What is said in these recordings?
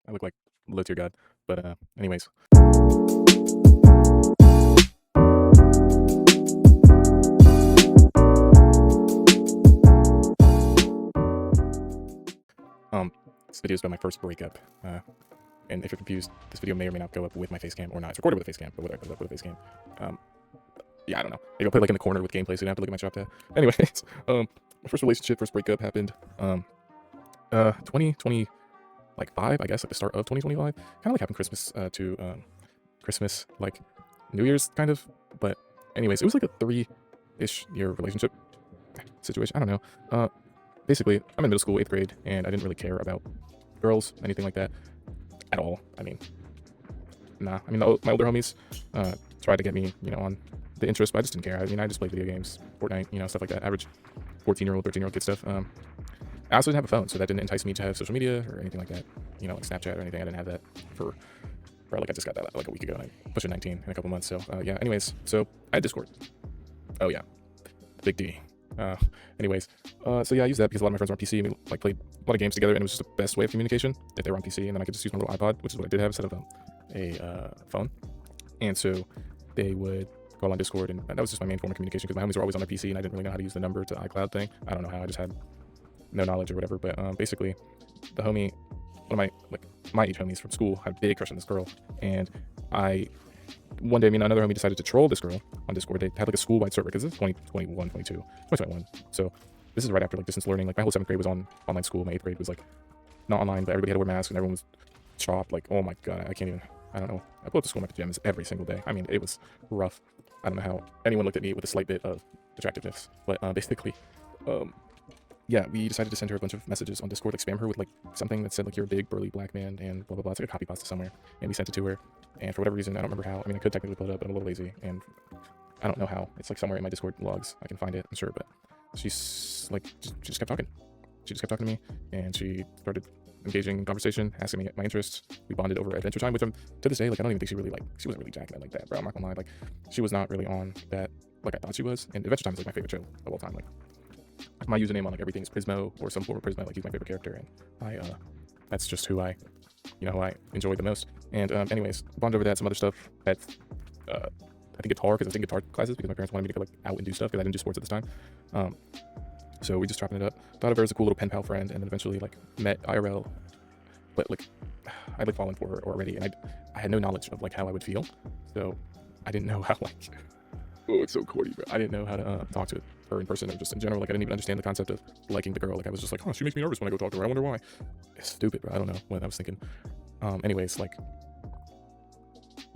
I look like low tier god. But anyways. This video is about my first breakup. And if you're confused, this video may or may not go up with my face cam or not. It's recorded with a face cam, but whether it goes up with a face cam. Yeah, I don't know. Maybe I'll put it like in the corner with gameplay so you don't have to look at my shop tab. Anyways, my first relationship, first breakup happened 2020 like 5, I guess, like the start of 2025. Kind of like happened Christmas to Christmas, like New Year's kind of. But anyways, it was like a 3-ish year relationship situation. I don't know. Basically, I'm in middle school, 8th grade, and I didn't really care about girls, anything like that at all. I mean, nah. I mean, my older homies tried to get me, on the interest, but I just didn't care. I mean, I just played video games, Fortnite, stuff like that. Average 14-year-old, 13-year-old kid stuff. I also didn't have a phone, so that didn't entice me to have social media or anything like that. Like Snapchat or anything. I didn't have that for like I just got that like a week ago, and I pushed 19 in a couple months. So yeah. Anyways, so I had Discord. Oh yeah, big D. Anyways, so yeah, I used that because a lot of my friends were on PC and we like played a lot of games together, and it was just the best way of communication if they were on PC, and then I could just use my little iPod, which is what I did have instead of a phone. And so they would call on Discord, and that was just my main form of communication because my homies were always on their PC, and I didn't really know how to use the number to iCloud thing. I don't know how. I just had no knowledge or whatever. But basically, the homie, one of my age homies from school, had a big crush on this girl, and one day, another homie decided to troll this girl on Discord. They had like a school-wide server because it's 2021. So this is right after like distance learning. Like my whole 7th grade was on online school. My 8th grade was like not online, but everybody had to wear masks and everyone was chopped. Like, oh my god, I don't know. I pull up to school in my pajamas every single day. I mean, it was rough. I don't know how anyone looked at me with a slight bit of attractiveness, but basically, yeah, we decided to send her a bunch of messages on Discord, like spam her with like something that said like you're a big burly black man and blah blah blah. It's like a copy pasta somewhere, and we sent it to her. And for whatever reason, I don't remember how. I mean, I could technically pull it up, but I'm a little lazy, and I don't know how. It's like somewhere in my Discord logs. I can find it, I'm sure. But she's like, she just kept talking. She just kept talking to me, and she started engaging in conversation, asking me my interests. We bonded over Adventure Time, which to this day, like I don't even think she wasn't really jacking it like that, bro. I'm not gonna lie, like she was not really on that like I thought she was. And Adventure Time is like my favorite show of all time. Like my username on like everything is Prismo or some form of Prismo. Like he's my favorite character, and that's just who I enjoyed the most. And anyways, bond over that, some other stuff at I think guitar, because I was taking guitar classes because my parents wanted me to go like out and do stuff because I didn't do sports at this time. So we just chopping it up. Thought of her as a cool little pen pal friend, and then eventually like met IRL. But like I'd like fallen for her already, and I had no knowledge of like how I would feel, so I didn't know how like oh, it's so corny, bro. I didn't know how to talk to her in person or just in general. Like I didn't even understand the concept of liking the girl. Like I was just like, oh, she makes me nervous when I go talk to her. I wonder why. It's stupid, bro. I don't know what I was thinking. Anyways, like,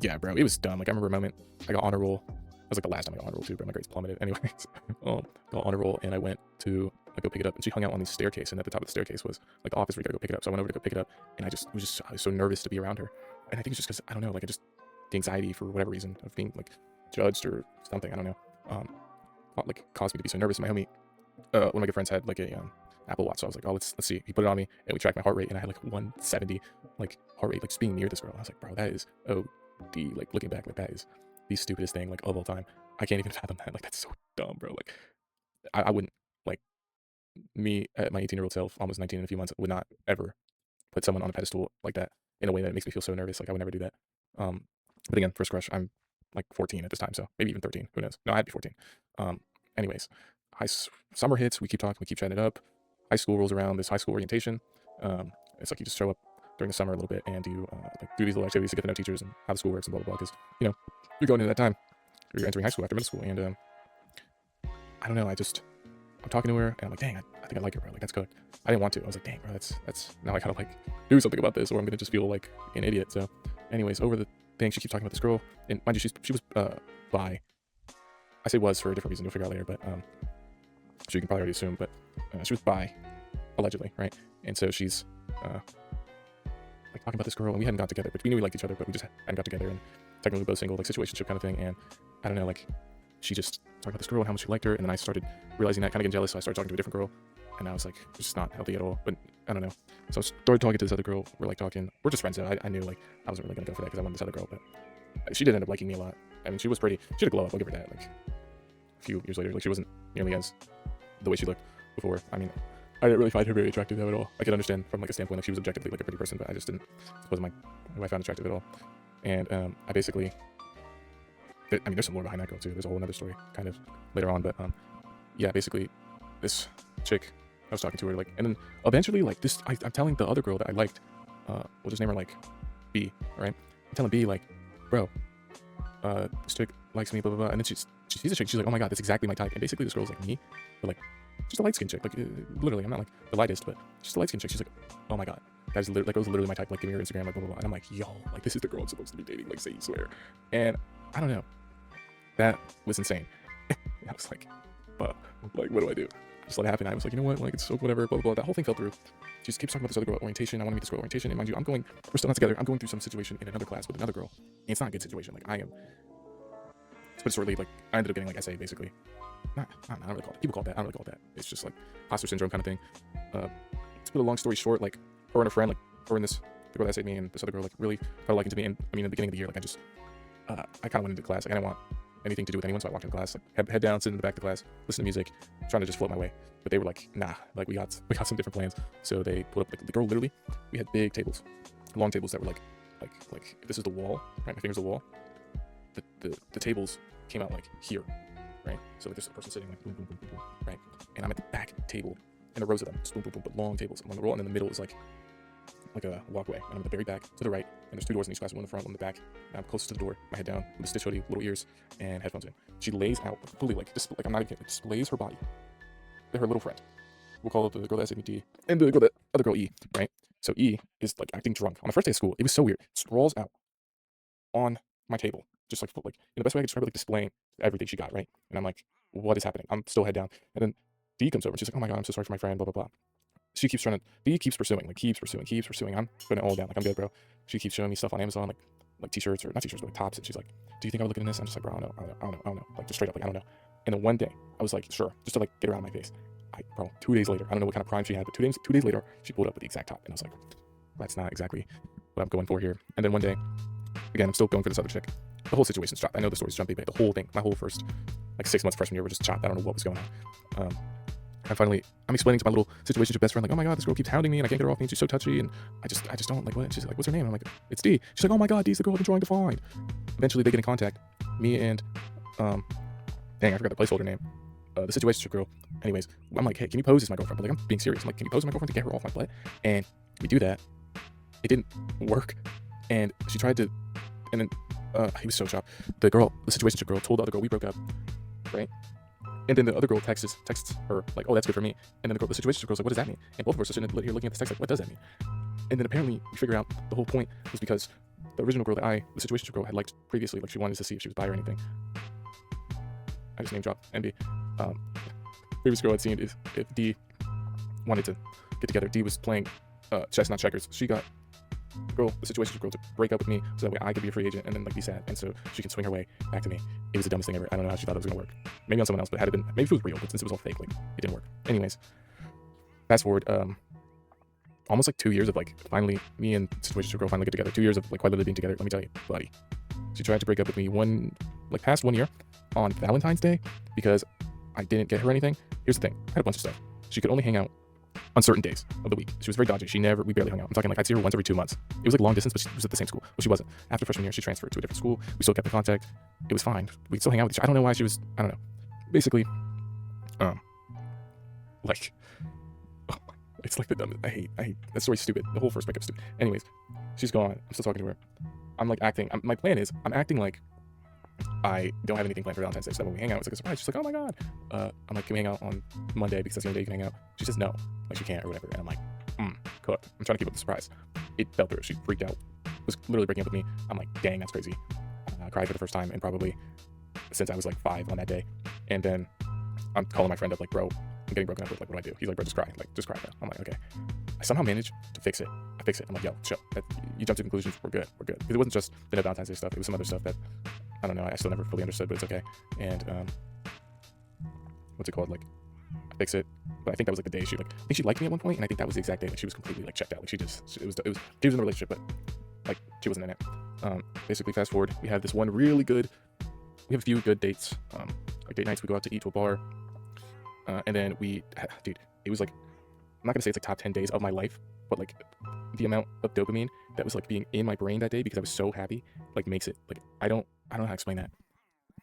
yeah, bro, it was dumb. Like I remember a moment I got honor roll. It was like the last time I got honor roll too, bro. My grades plummeted. Anyways, got honor roll, and I went to go pick it up, and she hung out on the staircase, and at the top of the staircase was like the office where you gotta go pick it up. So I went over to go pick it up, and I was so nervous to be around her, and I think it's just because I don't know, like the anxiety for whatever reason of being like judged or something. I don't know. Like caused me to be so nervous. And my homie, one of my good friends had like a Apple Watch, so I was like, oh, let's see. He put it on me, and we tracked my heart rate, and I had like 170 like heart rate, like just being near this girl. I was like, bro, that is like looking back, like that is the stupidest thing like of all time. I can't even fathom that. Like that's so dumb, bro. Like I wouldn't like me at my 18-year-old self, almost 19 in a few months, would not ever put someone on a pedestal like that in a way that makes me feel so nervous. Like I would never do that. But again, first crush. I'm like 14 at this time, so maybe even 13. Who knows? No, I'd be 14. Anyways, summer hits. We keep talking. We keep chatting it up. High school rolls around. This high school orientation. It's like you just show up during the summer a little bit and do these little activities to get to know teachers and how the school works and blah blah blah. Because you're going into that time. You're entering high school after middle school, and I don't know. I'm talking to her, and I'm like, dang, I think I like her, bro. Like that's good. I didn't want to. I was like, dang, bro, that's now I gotta like do something about this, or I'm gonna just feel like an idiot. So, anyways, over the thing, she keeps talking about this girl, and mind you, she was bi. I say was for a different reason. You'll figure out later, but so you can probably already assume. But she was bi, allegedly, right? And so she's like talking about this girl, and we hadn't got together, but we knew we liked each other, but we just hadn't got together, and technically both single, like situationship kind of thing. And I don't know, like she just talked about this girl and how much she liked her, and then I started realizing that, kind of getting jealous, so I started talking to a different girl, and I was like, it's just not healthy at all. But I don't know, so I started talking to this other girl. We're like talking, we're just friends now. I knew like I wasn't really gonna go for that because I wanted this other girl, but she did end up liking me a lot. I mean, she was pretty. She had a glow up. I'll give her that. Like a few years later, like she wasn't nearly as the way she looked before. I mean, I didn't really find her very attractive though at all. I could understand from like a standpoint like she was objectively like a pretty person, but I just didn't. It wasn't who I found attractive at all. And I basically, I mean, there's some more behind that girl too. There's a whole other story kind of later on, but yeah, basically, this chick, I was talking to her like, and then eventually like this, I'm telling the other girl that I liked, we'll just name her like B, right? I'm telling B like, bro, this chick likes me, blah blah blah, and then she sees a chick, she's like, oh my god, that's exactly my type. And basically, this girl's like me, but like just a light skinned chick, like literally, I'm not like the lightest, but just a light skinned chick. She's like, oh my god, that girl's literally my type. Like, give me your Instagram, like blah blah blah. And I'm like, yo, like this is the girl I'm supposed to be dating, like say you swear. And I don't know, that was insane. I was like, fuck, like what do I do? Just let it happen. I was like, you know what, like it's so whatever, blah blah blah. That whole thing fell through. She just keeps talking about this other girl at orientation. I want to meet this girl at orientation, and mind you, we're still not together. I'm going through some situation in another class with another girl, and it's not a good situation. Like I am. To put it shortly, like I ended up getting like SA basically. I don't really call it. People call it that. I don't really call it that. It's just like imposter syndrome kind of thing. To put a long story short, like her and a friend, like her and the girl that SA'd me and this other girl, like really felt liking to me. And I mean, in the beginning of the year, like I kind of went into class. Like I didn't want anything to do with anyone, so I walked into class, like head down, sit in the back of the class, listen to music, trying to just float my way. But they were like, nah, like we got some different plans. So they put up like the girl literally. We had big tables, long tables that were like this is the wall, right? My finger's the wall. The tables came out like here, right? So like there's a person sitting like boom, boom, boom, boom, boom, right? And I'm at the back table, and the rows of them, just boom, boom, boom, but long tables along the row, and in the middle is like a walkway. And I'm at the very back to the right, and there's two doors in each class, one in the front, one in the back. And I'm closest to the door, my head down, with a stitch hoodie, little ears, and headphones in. She lays out fully like I'm not even kidding, displays her body. Her little friend. We'll call it the girl that SA'd me D, and the other girl E, right? So E is like acting drunk on the first day of school. It was so weird. Sprawls out on my table, just like in the best way I could describe it, like displaying everything she got, right? And I'm like, what is happening? I'm still head down. And then D comes over and she's like, oh my god, I'm so sorry for my friend, blah blah blah. She keeps trying to, D keeps pursuing. I'm putting it all down, like I'm good, bro. She keeps showing me stuff on Amazon, like t-shirts, or not t-shirts, but like tops, and she's like, do you think I would look at this? I'm just like, bro, I don't know, like just straight up, like I don't know. And then one day I was like, sure, just to like get her out of my face. Bro, 2 days later, I don't know what kind of prime she had, but 2 days later, she pulled up with the exact top, and I was like, that's not exactly what I'm going for here. And then one day, again, I'm still going for this other chick. The whole situation's chopped. I know the story's jumpy, but the whole thing, my whole first like 6 months freshman year were just chopped. I don't know what was going on. And finally, I'm explaining to my little situationship best friend, like, oh my god, this girl keeps hounding me, and I can't get her off me, and she's so touchy, and I just don't like what. She's like, what's her name? I'm like, it's D. She's like, oh my god, D's the girl I've been trying to find. Eventually, they get in contact. Me and dang, I forgot the placeholder name. The situationship girl. Anyways, I'm like, hey, can you pose as my girlfriend? But like, I'm being serious. I'm like, can you pose as my girlfriend to get her off my butt? And we do that. It didn't work, and she tried to, and then he was so shocked. The situationship girl, told the other girl we broke up, right? And then the other girl texts her like, oh, that's good for me. And then the situationship girl's like, what does that mean? And both of us are sitting here looking at this text like, what does that mean? And then apparently we figure out the whole point was because the original girl that the situationship girl had liked previously, like she wanted to see if she was bi or anything. I just name dropped MB. Previous girl I'd seen if D wanted to get together. D was playing chess, not checkers. She got the situationship girl to break up with me so that way I could be a free agent and then like be sad, and so she can swing her way back to me. It was the dumbest thing ever. I don't know how she thought it was gonna work. Maybe on someone else, but had it been, maybe if it was real, but since it was all fake, like it didn't work. Anyways, fast forward, almost like 2 years of like finally me and situationship girl finally get together. 2 years of like quite literally being together. Let me tell you, buddy, she tried to break up with me past 1 year on Valentine's Day because I didn't get her anything. Here's the thing, I had a bunch of stuff. She could only hang out on certain days of the week. She was very dodgy. We barely hung out. I'm talking like I'd see her once every 2 months. It was like long distance, but she was at the same school. Well, she wasn't. After freshman year, she transferred to a different school. We still kept in contact. It was fine. We'd still hang out with each other. I don't know why she was, I don't know. Basically, like, it's like the dumbest. I hate, that story's stupid. The whole first breakup is stupid. Anyways, she's gone. I'm still talking to her. I'm like acting, my plan is, I'm acting like I don't have anything planned for Valentine's Day, so that when we hang out, it's like a surprise. She's like, oh my god. I'm like, can we hang out on Monday because that's the only day you can hang out? She says no, like she can't or whatever. And I'm like, cooked. I'm trying to keep up the surprise. It fell through. She freaked out. Was literally breaking up with me. I'm like, dang, that's crazy. I cried for the first time and probably since I was like 5 on that day. And then I'm calling my friend up like, bro, I'm getting broken up with. Like, what do I do? He's like, bro, just cry. Like, just cry. Bro. I'm like, okay. I somehow managed to fix it. I fix it. I'm like, yo, chill. You jumped to conclusions. We're good. Because it wasn't just the Valentine's Day stuff. It was some other stuff that I don't know. I still never fully understood, but it's okay. And what's it called? Like, I fix it. But I think that was like the day I think she liked me at one point, and I think that was the exact day that she was completely like checked out. Like she was in a relationship, but like she wasn't in it. Basically, fast forward, we have this one really good. We have a few good dates. Like date nights, we go out to eat to a bar, and then dude, it was like not gonna say it's like top 10 days of my life, but like the amount of dopamine that was like being in my brain that day because I was so happy, like makes it like I don't know how to explain that.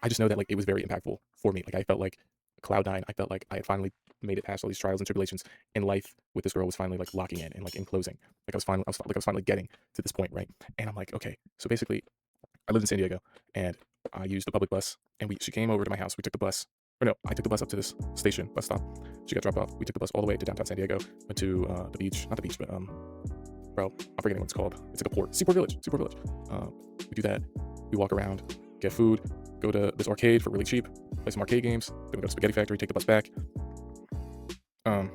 I just know that like it was very impactful for me. Like I felt like cloud nine. I felt like I had finally made it past all these trials and tribulations, and life with this girl was finally like locking in and like enclosing. Like I was finally getting to this point, right? And I'm like, okay, so basically, I lived in San Diego, and I used the public bus, and she came over to my house. We took the bus, or no, I took the bus up to this station bus stop. She got dropped off. We took the bus all the way to downtown San Diego, went to the beach, not the beach, but bro, I'm forgetting what it's called. It's like a port, Seaport Village, Seaport Village. We do that. We walk around, get food, go to this arcade for really cheap, play some arcade games. Then we go to Spaghetti Factory, take the bus back. Um,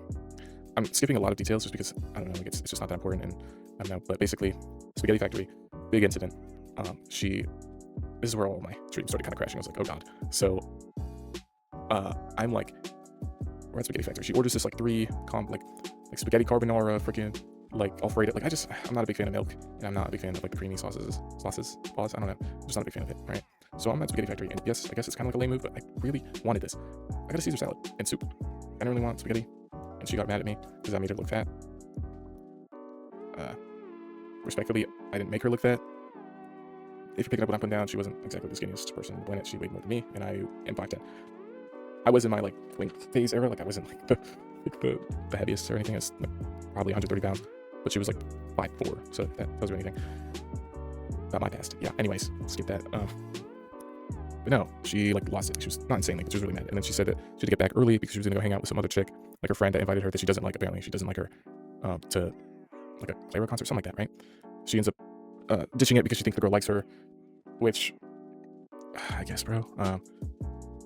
I'm skipping a lot of details just because I don't know, like it's just not that important, and I don't know. But basically, Spaghetti Factory, big incident. This is where all my dreams started kind of crashing. I was like, oh god. So, I'm like, we're at Spaghetti Factory. She orders this like like spaghetti carbonara, freaking like Alfredo. Like I'm not a big fan of milk, and I'm not a big fan of like the creamy sauces. I don't know. I'm just not a big fan of it, right? So I'm at Spaghetti Factory, and yes, I guess it's kind of like a lame move, but I really wanted this. I got a Caesar salad and soup. I didn't really want spaghetti, and she got mad at me because I made her look fat. Respectfully, I didn't make her look fat. If you pick it up what I'm putting down, she wasn't exactly the skinniest person on the planet. She weighed more than me, and I am 5'10". I was in my like twink phase era. Like I wasn't like the heaviest or anything. I was like, probably 130 pounds, but she was like 5'4", so that doesn't do anything. Not my past. Yeah. Anyways, skip that. But no, she like lost it. She was not insane, like she was really mad. And then she said that she had to get back early because she was gonna go hang out with some other chick, like her friend that invited her that she doesn't like. Apparently, she doesn't like her to like a Clara concert, something like that, right? She ends up ditching it because she thinks the girl likes her, which I guess, bro.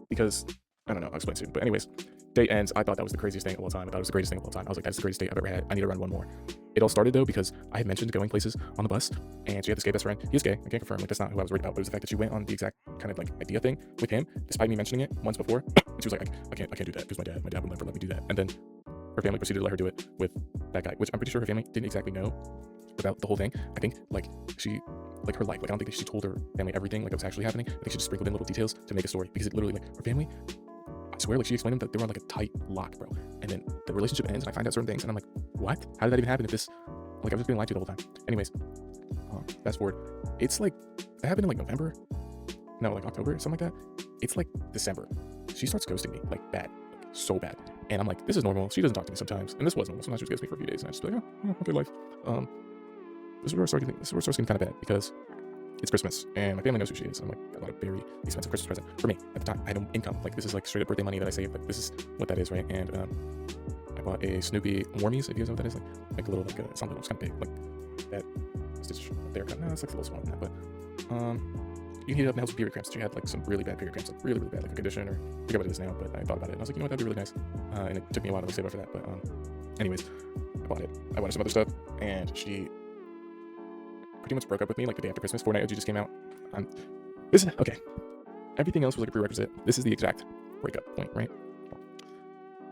Because I don't know, I'll explain soon. But anyways, day ends. I thought that was the craziest thing of all time. I thought it was the greatest thing of all time. I was like, that's the greatest day I've ever had. I need to run one more. It all started though because I had mentioned going places on the bus, and she had this gay best friend. He is gay. I can't confirm. Like that's not who I was worried about. But it was the fact that she went on the exact kind of like idea thing with him, despite me mentioning it once before. And she was like, I can't do that because my dad would never let me do that. And then her family proceeded to let her do it with that guy, which I'm pretty sure her family didn't exactly know about the whole thing. I think like her life, like I don't think that she told her family everything like that was actually happening. I think she just sprinkled in little details to make a story because it literally like her family, I swear, like she explained them that they were on like a tight lock, bro. And then the relationship ends, and I find out certain things, and I'm like, what? How did that even happen? If this, like, I was just being lied to the whole time. Anyways, fast forward. It's like that happened in like November, no, like October, something like that. It's like December. She starts ghosting me, like bad, like, so bad. And I'm like, this is normal. She doesn't talk to me sometimes, and this was normal. Sometimes she just ghosts me for a few days, and I just be like, oh, okay, life. This is where it starts getting kind of bad because it's Christmas, and my family knows who she is. I'm like, I bought a very expensive Christmas present for me at the time. I had no income. Like, this is like straight up birthday money that I saved. Like, this is what that is, right? And I bought a Snoopy Warmies, if you guys know what that is. Like a little, like it's not little, it's kind of big, like that stitch there. No, it's like a little smaller than that, but you can heat it up and help with period cramps. She had like some really bad period cramps, like really, really bad, like a condition, or I forget what it is now. But I thought about it, and I was like, you know what, that'd be really nice. And it took me a while to save up for that, but anyways, I bought it. I bought her some other stuff, and she pretty much broke up with me like the day after Christmas. Fortnite OG just came out. This is okay. Everything else was like a prerequisite. This is the exact breakup point, right?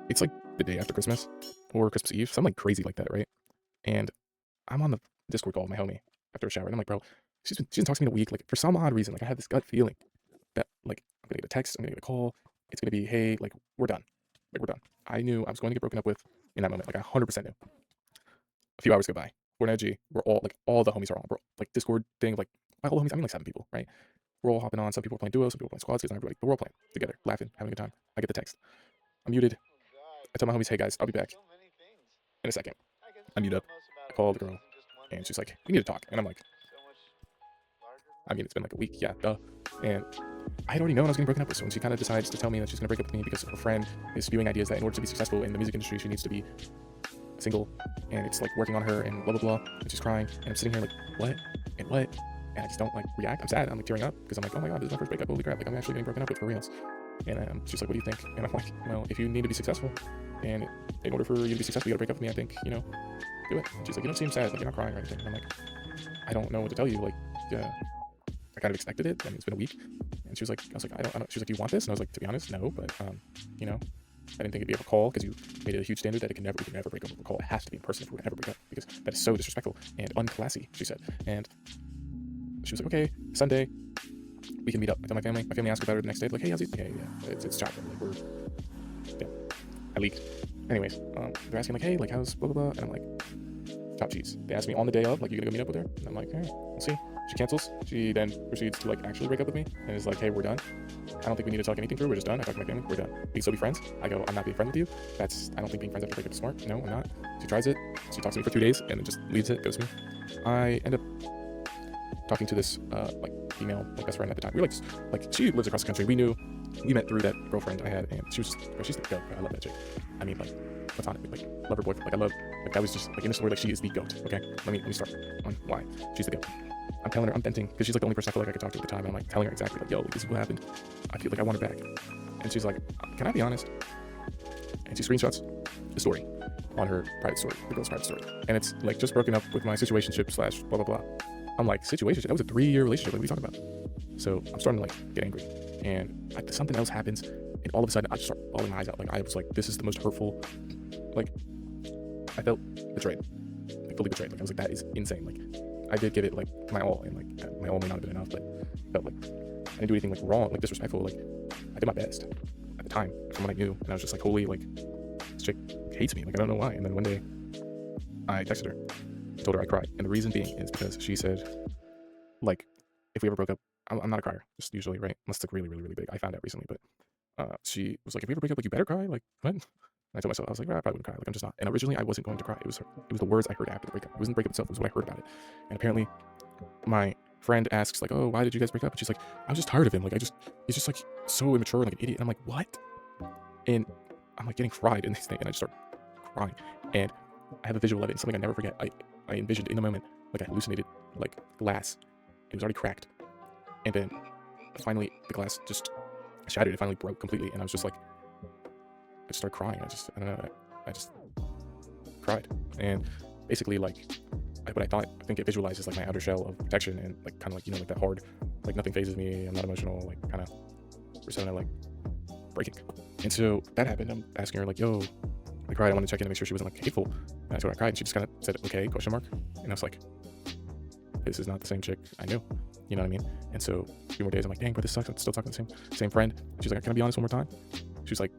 It's like the day after Christmas or Christmas Eve, something like crazy like that, right? And I'm on the Discord call with my homie after a shower, and I'm like, bro, she didn't talk to me in a week. Like for some odd reason, like I had this gut feeling that like I'm gonna get a text, I'm gonna get a call. It's gonna be, hey, like we're done. Like we're done. I knew I was going to get broken up with in that moment. Like I 100% knew. A few hours go by. Fortnite OG, we're all like all the homies are on. We're like Discord thing, like by all the homies, I mean like 7 people, right? We're all hopping on. Some people are playing duos, some people are playing squads, because not everybody, but we're all playing together, laughing, having a good time. I get the text. I'm muted. I tell my homies, hey guys, I'll be back in a second. I mute up. I call the girl, and she's like, we need to talk. And I'm like, I mean, it's been like a week, yeah, duh. And I had already known I was getting broken up with, so when she kind of decides to tell me that she's gonna break up with me because her friend is spewing ideas that in order to be successful in the music industry, she needs to be single, and it's like working on her and blah blah blah, and she's crying, and I'm sitting here like, what and what, and I just don't like react. I'm sad. I'm like tearing up because I'm like, oh my god, this is my first breakup. Holy crap! Like I'm actually getting broken up with for reals. And she's like, what do you think? And I'm like, well, if you need to be successful, and in order for you to be successful, you gotta break up with me. I think, you know, do it. And she's like, you don't seem sad. Like you're not crying or anything. And I'm like, I don't know what to tell you. Like, yeah, I kind of expected it. I mean, it's been a week. And she was like, I was like, I don't. She was like, do you want this? And I was like, to be honest, no. But you know, I didn't think it'd be a call because you made it a huge standard that we can never break up over a call. It has to be in person if we're gonna ever break up because that is so disrespectful and unclassy, she said. And she was like, okay, Sunday, we can meet up. I tell my family. My family asked about her the next day, like, hey, how's it? Yeah, it's chocolate. Like, yeah. I leaked. Anyways, they're asking like, hey, like, how's blah blah blah, and I'm like, top cheese. They asked me on the day of, like, you gonna go meet up with her? And I'm like, hey, we'll see. She cancels. She then proceeds to like actually break up with me and is like, hey, we're done. I don't think we need to talk anything through. We're just done. I talked to my family. We're done. We can still be friends. I go, I'm not being friends with you. I don't think being friends after breakup is smart. No, I'm not. She tries it. She talks to me for 2 days and then just leaves it, goes to me. I end up talking to this like female like best friend at the time. We were like she lives across the country. We met through that girlfriend I had, and she was just, she's the goat. I love that chick. I mean, like, platonically, like, love her boyfriend. Like, I love, like, that was just like in the story, like, she is the goat. Okay, let me start on why she's the goat. I'm telling her, I'm venting because she's like the only person I feel like I could talk to at the time. And I'm like telling her exactly like, yo, like, this is what happened. I feel like I want her back. And she's like, can I be honest? And she screenshots the story on her private story, the girl's private story, and it's like just broken up with my situationship / blah blah blah. I'm like, situationship? That was a 3-year relationship. Like, what are you talking about? So I'm starting to like get angry, and something else happens, and all of a sudden I just start bawling my eyes out. Like, I was like, this is the most hurtful. Like, I felt betrayed, like fully betrayed. Like, I was like, that is insane. Like, I did give it like my all, and like my all may not have been enough, but felt like I didn't do anything like wrong, like disrespectful. Like, I did my best at the time from what I knew, and I was just like, holy, like, this chick hates me. Like, I don't know why. And then one day I texted her, told her I cried, and the reason being is because she said, like, if we ever broke up, I'm not a crier, just usually, right? Unless it's like really, really, really big. I found out recently, but she was like, if we ever break up, like, you better cry. Like, what? And I told myself, I was like, I probably wouldn't cry. Like, I'm just not. And originally, I wasn't going to cry. It was the words I heard after the breakup. It wasn't the breakup itself. It was what I heard about it. And apparently, my friend asks, like, oh, why did you guys break up? And she's like, I was just tired of him. Like, he's just like so immature and like an idiot. And I'm like, what? And I'm like getting fried in this thing, and I just start crying. And I have a visual of it, something I never forget. I envisioned in the moment, like, I hallucinated like glass. It was already cracked, and then finally the glass just shattered. It finally broke completely, and I was just like, I just started crying. I don't know. I just cried, and basically like what I think it visualizes like my outer shell of protection, and like kind of like, you know, like that hard, like nothing phases me. I'm not emotional, like kind of persona, like breaking. And so that happened. I'm asking her like, yo, I cried. I wanted to check in to make sure she wasn't like hateful. And I told her I cried, and she just kind of said, okay, question mark. And I was like, this is not the same chick I knew. You know what I mean? And so a few more days, I'm like, dang, but this sucks. I'm still talking to the same friend. She's like, can I be honest one more time? She was like,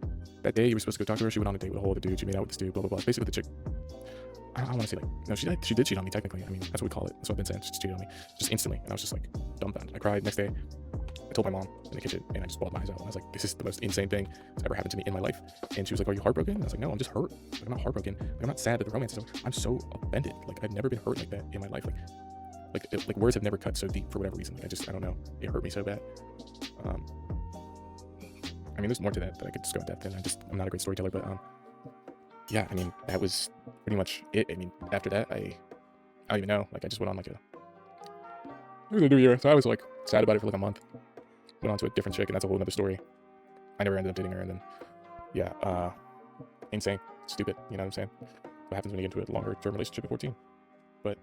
that day you were supposed to go talk to her, she went on a date with a whole other dude. She made out with this dude, blah, blah, blah. Basically, the chick, I don't want to say like, no, she did cheat on me technically. I mean, that's what we call it. That's what I've been saying. She just cheated on me, just instantly. And I was just like, dumbfounded. I cried. Next day, I told my mom in the kitchen, and I just bawled my eyes out. And I was like, this is the most insane thing that's ever happened to me in my life. And she was like, are you heartbroken? And I was like, no, I'm just hurt. Like, I'm not heartbroken. Like, I'm not sad that the romance is over. I'm so offended. Like, I've never been hurt like that in my life. Like words have never cut so deep for whatever reason. Like, I don't know. It hurt me so bad. I mean, there's more to that I could just go in depth in. I'm not a great storyteller, but yeah, I mean, that was pretty much it. I mean, after that, I don't even know. Like, I just went on like it was a new year, so I was like sad about it for like a month. Went on to a different chick, and that's a whole other story. I never ended up dating her, and then yeah, insane, stupid. You know what I'm saying? What happens when you get into a longer term relationship at 14? But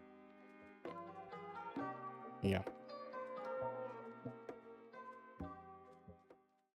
yeah.